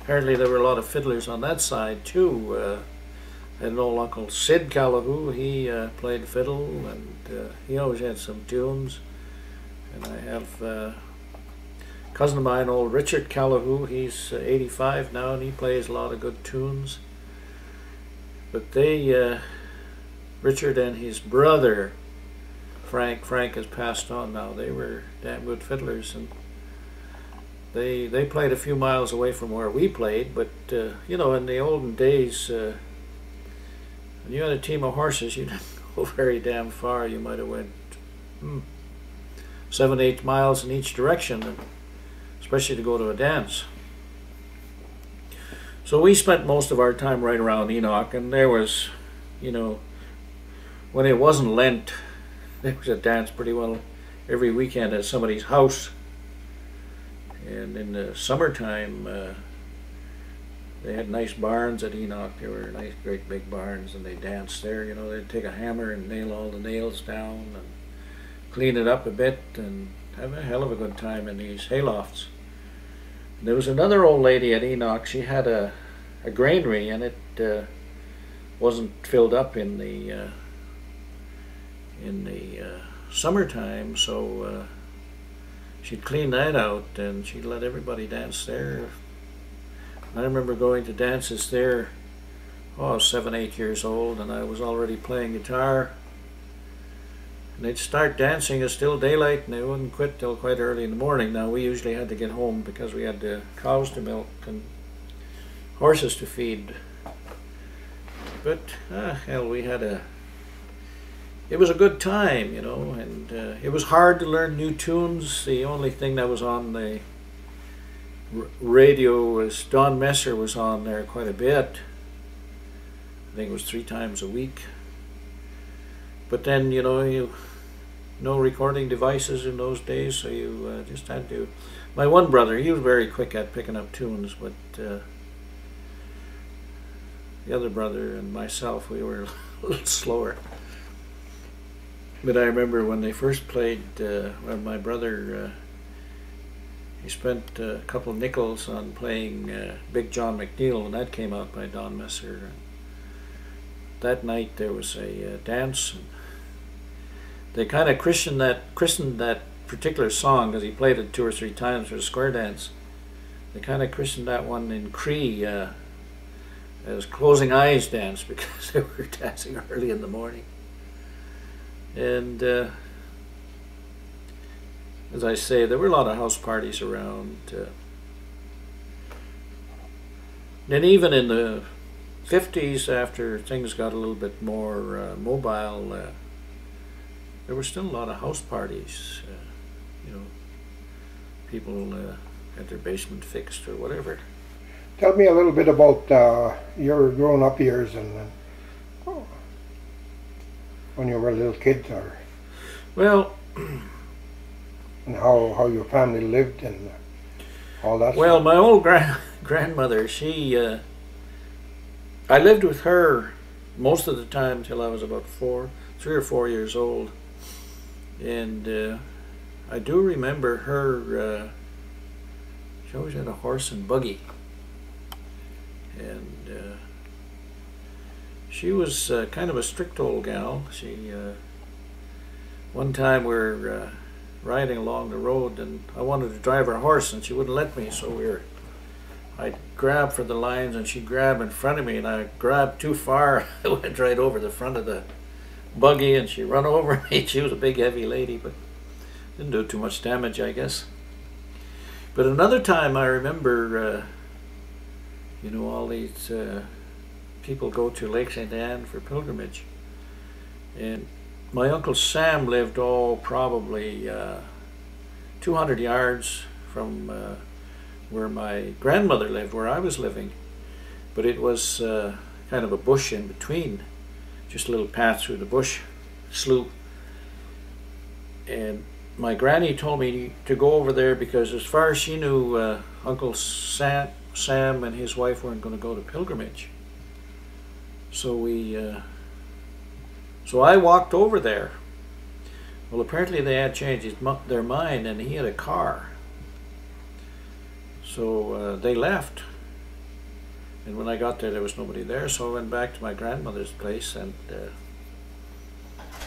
apparently there were a lot of fiddlers on that side too. I had an old Uncle Sid Callahoo. He played fiddle, and he always had some tunes. And I have a cousin of mine, old Richard Callahoo. He's 85 now, and he plays a lot of good tunes. But they, Richard and his brother, Frank has passed on now. They were damn good fiddlers, and they played a few miles away from where we played. But you know, in the olden days, when you had a team of horses, you didn't go very damn far. You might have went 7, 8 miles in each direction, and especially to go to a dance. So we spent most of our time right around Enoch, and there was, you know, when it wasn't Lent, there was a dance pretty well every weekend at somebody's house. And in the summertime, they had nice barns at Enoch. They were nice, great big barns, and they danced there. You know, they'd take a hammer and nail all the nails down and clean it up a bit and have a hell of a good time in these haylofts. There was another old lady at Enoch. She had a granary, and it wasn't filled up in the summertime, so she'd clean that out, and she'd let everybody dance there. I remember going to dances there. I was 7, 8 years old, and I was already playing guitar. And they'd start dancing. It's still daylight, and they wouldn't quit till quite early in the morning. Now, we usually had to get home because we had cows to milk and horses to feed. But, hell, we had it was a good time, you know, and it was hard to learn new tunes. The only thing that was on the radio was Don Messer was on there quite a bit. I think it was 3 times a week. But then, you know, no recording devices in those days, so you just had to. My one brother, he was very quick at picking up tunes, but the other brother and myself, we were a little slower. But I remember when they first played, when my brother, he spent a couple of nickels on playing Big John McNeil, and that came out by Don Messer. That night there was a dance, and they kind of christened that particular song, because he played it 2 or 3 times for the square dance. They kind of christened that one in Cree as Closing Eyes Dance, because they were dancing early in the morning. And as I say, there were a lot of house parties around. And even in the 50s, after things got a little bit more mobile, there were still a lot of house parties. You know, people had their basement fixed or whatever. Tell me a little bit about your grown-up years and when you were a little kid, or well, and how your family lived and all that. Well, my old grandmother, she, I lived with her most of the time till I was about 3 or 4 years old, and I do remember her. She always had a horse and buggy, and she was kind of a strict old gal. She, one time we were riding along the road, and I wanted to drive her horse, and she wouldn't let me, so I'd grab for the lines, and she'd grab in front of me, and I grabbed too far. I went right over the front of the buggy, and she run over me. She was a big, heavy lady, but didn't do too much damage, I guess. But another time I remember, you know, all these people go to Lake St. Anne for pilgrimage. And my Uncle Sam lived, probably 200 yards from where my grandmother lived, where I was living. But it was kind of a bush in between, just a little path through the bush, slough. And my granny told me to go over there because as far as she knew, Uncle Sam and his wife weren't going to go to pilgrimage. So so I walked over there. Well, apparently they had changed their mind, and he had a car. So they left, And when I got there was nobody there, so I went back to my grandmother's place, and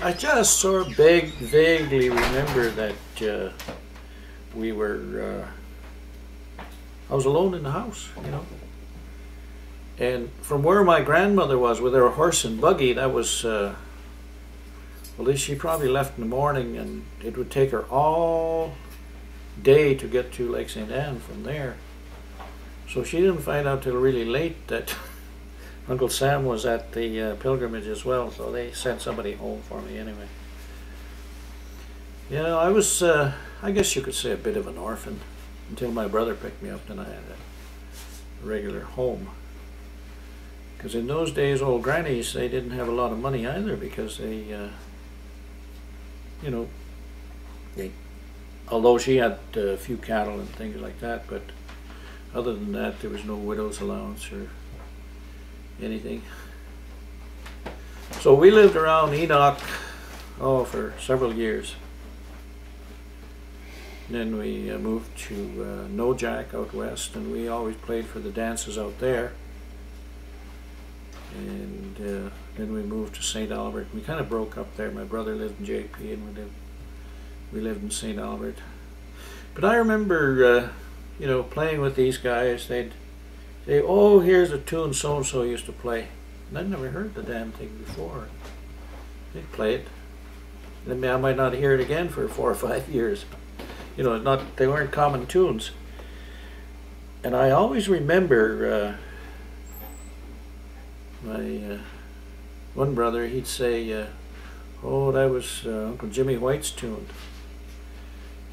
I just sort of vaguely remember that we were, I was alone in the house, you know. And from where my grandmother was with her horse and buggy, that was, well, she probably left in the morning, and it would take her all day to get to Lake St. Anne from there. So she didn't find out till really late that Uncle Sam was at the pilgrimage as well, so they sent somebody home for me anyway. You know, I was, I guess you could say, a bit of an orphan until my brother picked me up and I had a regular home. Because in those days, old grannies, they didn't have a lot of money either, because they, you know, although she had a few cattle and things like that, but other than that, there was no widow's allowance or anything. So we lived around Enoch, for several years. Then we moved to Nojack out west, and we always played for the dances out there. And then we moved to St. Albert. We kind of broke up there. My brother lived in JP, and we lived in St. Albert. But I remember, you know, playing with these guys. They'd say, "Oh, here's a tune so-and-so used to play." And I'd never heard the damn thing before. They'd play it. And I might not hear it again for 4 or 5 years. You know, they weren't common tunes. And I always remember my one brother, he'd say, "Oh, that was Uncle Jimmy White's tune."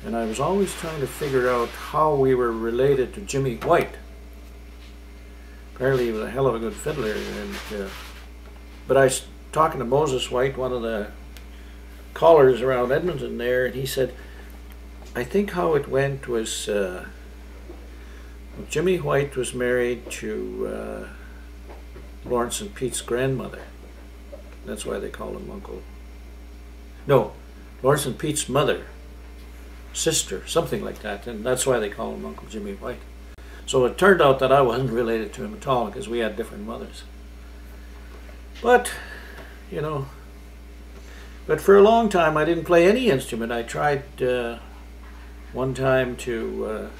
And I was always trying to figure out how we were related to Jimmy White. Apparently he was a hell of a good fiddler. And but I was talking to Moses White, one of the callers around Edmonton there, and he said, I think how it went was Jimmy White was married to Lawrence and Pete's grandmother. That's why they call him Uncle. No, Lawrence and Pete's mother, sister, something like that, and that's why they call him Uncle Jimmy White. So it turned out that I wasn't related to him at all, because we had different mothers. But, you know, but for a long time I didn't play any instrument. I tried one time to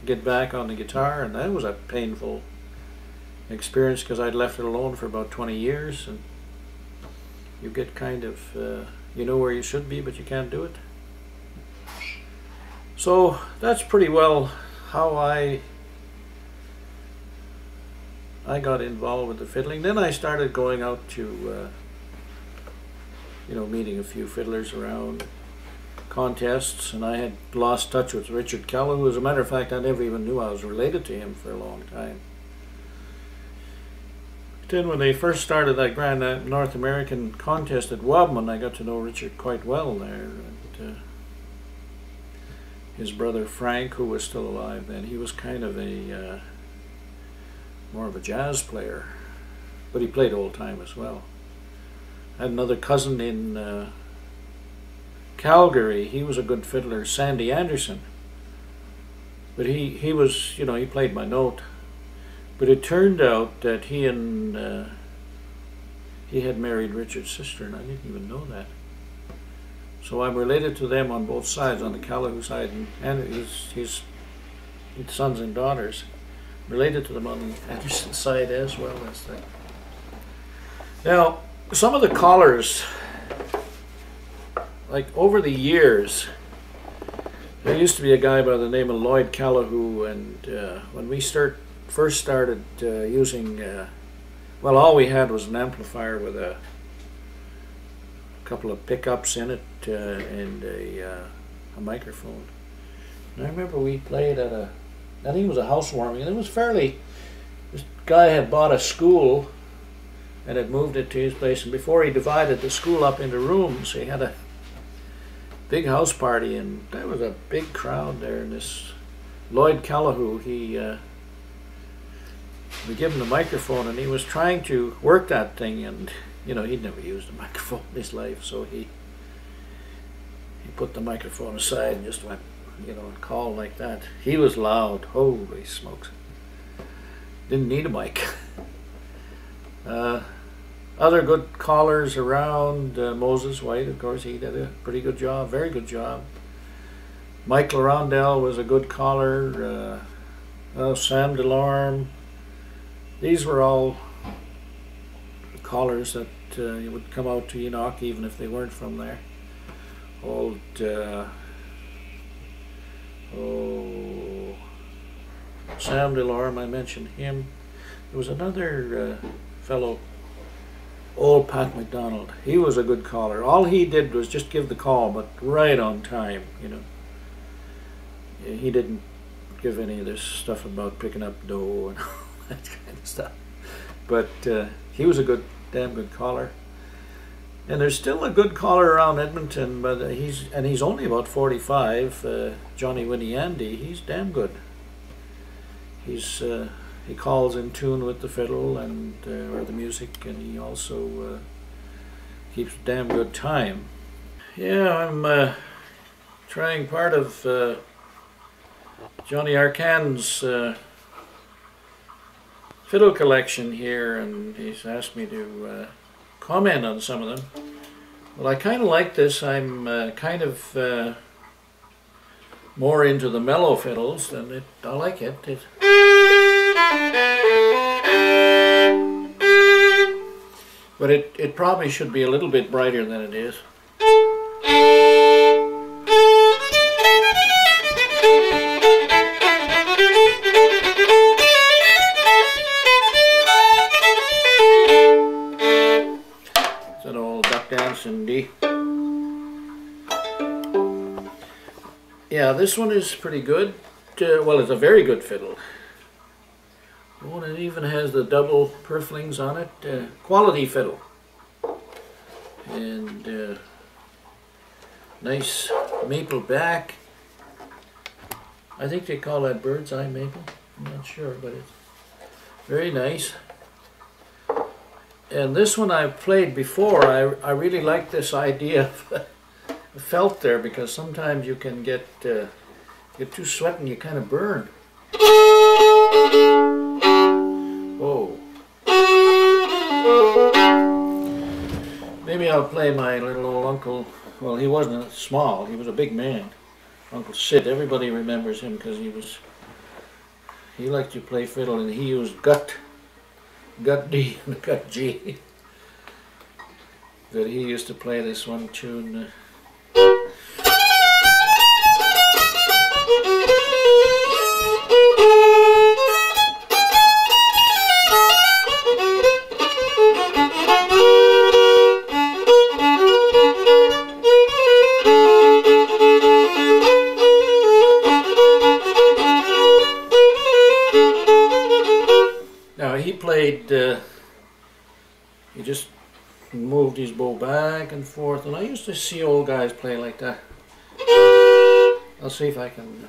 get back on the guitar, and that was a painful experience because I'd left it alone for about 20 years, and you get kind of, you know where you should be, but you can't do it. So that's pretty well how I got involved with the fiddling. Then I started going out to, you know, meeting a few fiddlers around contests, and I had lost touch with Richard Keller, who, as a matter of fact, I never even knew I was related to him for a long time. Then when they first started that Grand North American contest at Wabman, I got to know Richard quite well there. And, his brother Frank, who was still alive then, he was kind of a more of a jazz player, but he played old time as well. I had another cousin in Calgary. He was a good fiddler, Sandy Anderson, but he was, you know, he played my note. But it turned out that he had married Richard's sister, and I didn't even know that. So I'm related to them on both sides, on the Callaghan side and his sons and daughters. Related to them on the Anderson side as well as that. Now, some of the callers, like over the years, there used to be a guy by the name of Lloyd Callahoo, and when we first started using, well, all we had was an amplifier with a couple of pickups in it and a microphone. And I remember we played at I think it was a housewarming, and it was this guy had bought a school and had moved it to his place, and before he divided the school up into rooms, he had a big house party, and there was a big crowd there, and this Lloyd Callahoo, we gave him the microphone, and he was trying to work that thing, and you know, he'd never used a microphone in his life, so he put the microphone aside and just went, you know, and called like that. He was loud, holy smokes. Didn't need a mic. Other good callers around, Moses White, of course, he did a pretty good job, very good job. Michael Rondell was a good caller. Sam Delorme. These were all callers that would come out to Enoch even if they weren't from there. Old Sam Delorme, I mentioned him. There was another fellow, old Pat McDonald. He was a good caller. All he did was just give the call, but right on time, you know. He didn't give any of this stuff about picking up dough and all that kind of stuff. But he was a damn good caller. And there's still a good caller around Edmonton, but he's only about 45. Johnny Winnie Andy, he's damn good. He calls in tune with the fiddle and or the music, and he also keeps damn good time. Yeah, I'm trying part of Johnny Arcand's fiddle collection here, and he's asked me to comment on some of them. Well, I kind of like this. I'm kind of more into the mellow fiddles, and I like it. But it probably should be a little bit brighter than it is. It's an old duck dance in D. Yeah, this one is pretty good. Well, it's a very good fiddle. Oh, and it even has the double purflings on it. Quality fiddle. And nice maple back. I think they call that bird's eye maple. I'm not sure, but it's very nice. And this one I've played before. I really like this idea of felt there, because sometimes you can get too sweaty and you kind of burn. Oh. Maybe I'll play my little old uncle. Well, he wasn't small, he was a big man. Uncle Sid, everybody remembers him because he liked to play fiddle, and he used gut D and gut G. But he used to play this one tune. He just moved his bow back and forth, and I used to see old guys play like that. I'll see if I can.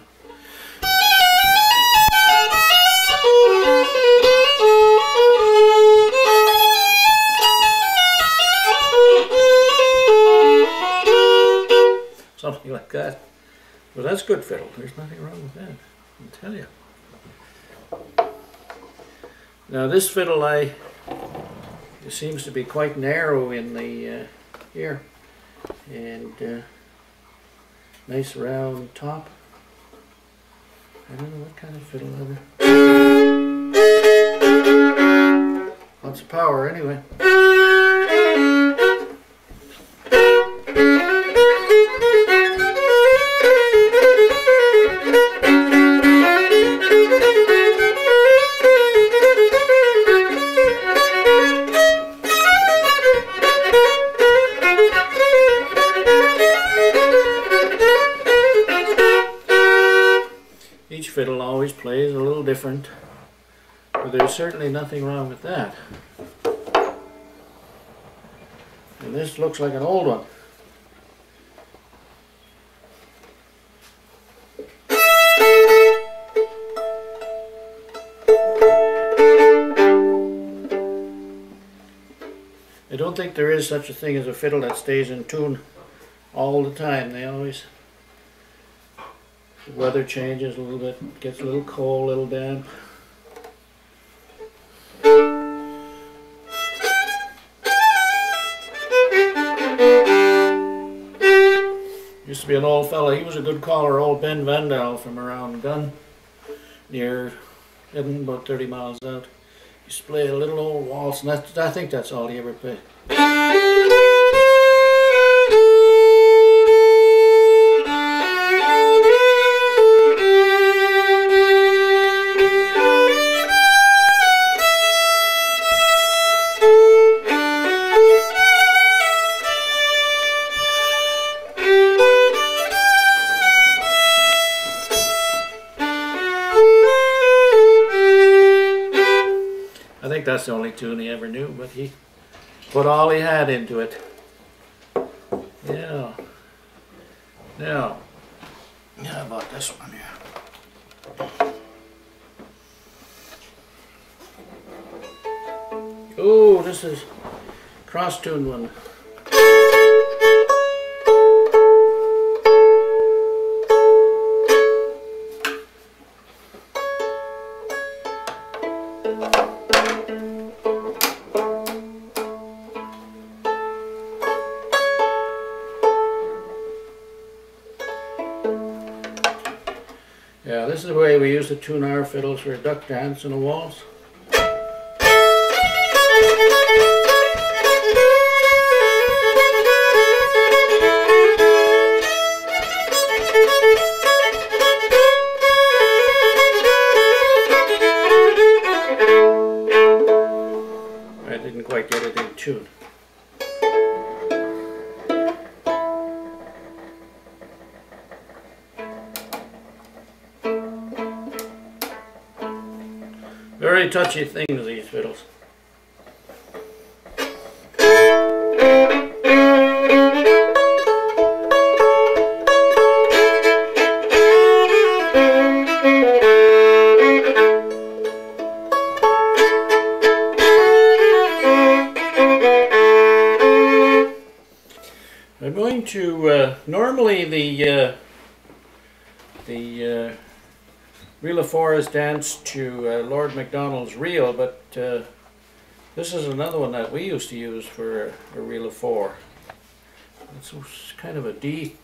Something like that. But that's good fiddle. There's nothing wrong with that, I'll tell you. Now this fiddle, it seems to be quite narrow in the ear, and nice round top. I don't know what kind of fiddle that is. Lots of power anyway. Each fiddle always plays a little different, but there's certainly nothing wrong with that. And this looks like an old one. I don't think there is such a thing as a fiddle that stays in tune all the time. They always, the weather changes a little bit, gets a little cold, a little damp. to be an old fella. He was a good caller, old Ben Vandal from around Gun, near Edinburgh, about 30 miles out. He used to play a little old waltz, and I think that's all he ever played. I think that's the only tune he ever knew, but he put all he had into it. Yeah. Now, how about this one here? Oh, this is cross-tuned one. Yeah, this is the way we used to tune our fiddles for a duck dance and a waltz. I didn't quite get it in tune. Very touchy things, these fiddles. I'm going to, normally the Reel of Four is danced to Lord Macdonald's reel, but this is another one that we used to use for a Reel of Four. It's kind of a D.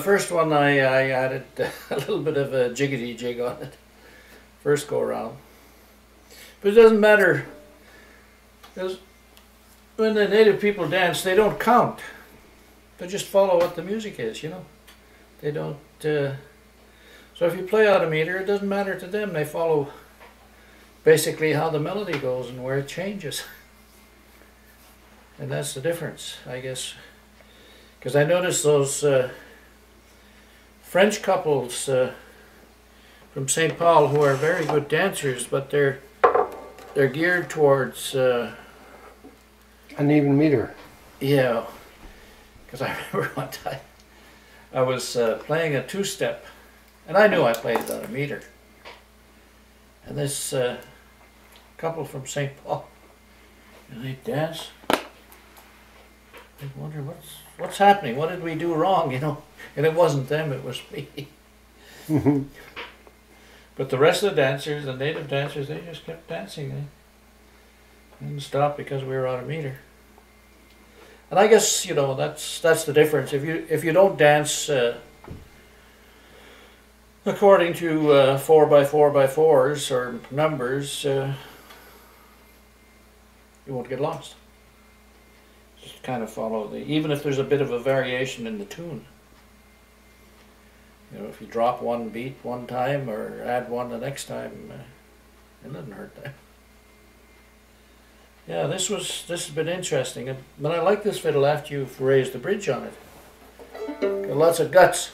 First one I added a little bit of a jiggity jig on it first go around, but it doesn't matter, because when the native people dance they don't count, they just follow what the music is, you know. They don't so if you play out a meter, it doesn't matter to them, they follow basically how the melody goes and where it changes, and that's the difference, I guess, because I noticed those French couples from St. Paul who are very good dancers, but they're geared towards an even meter. Yeah, because I remember one time I was playing a two-step, and I knew I played it on a meter, and this couple from St. Paul, and they dance. I wonder what's happening. What did we do wrong, you know? And it wasn't them, it was me. But the rest of the dancers, the native dancers, they just kept dancing. They didn't stop because we were on a meter. And I guess, you know, that's the difference. If you don't dance according to 4x4x4s or numbers, you won't get lost. Just kind of follow even if there's a bit of a variation in the tune. You know, if you drop one beat one time or add one the next time, it doesn't hurt that. Yeah, this has been interesting, but I like this fiddle after you've raised the bridge on it. Got lots of guts.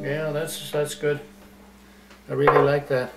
Yeah, that's good. I really like that.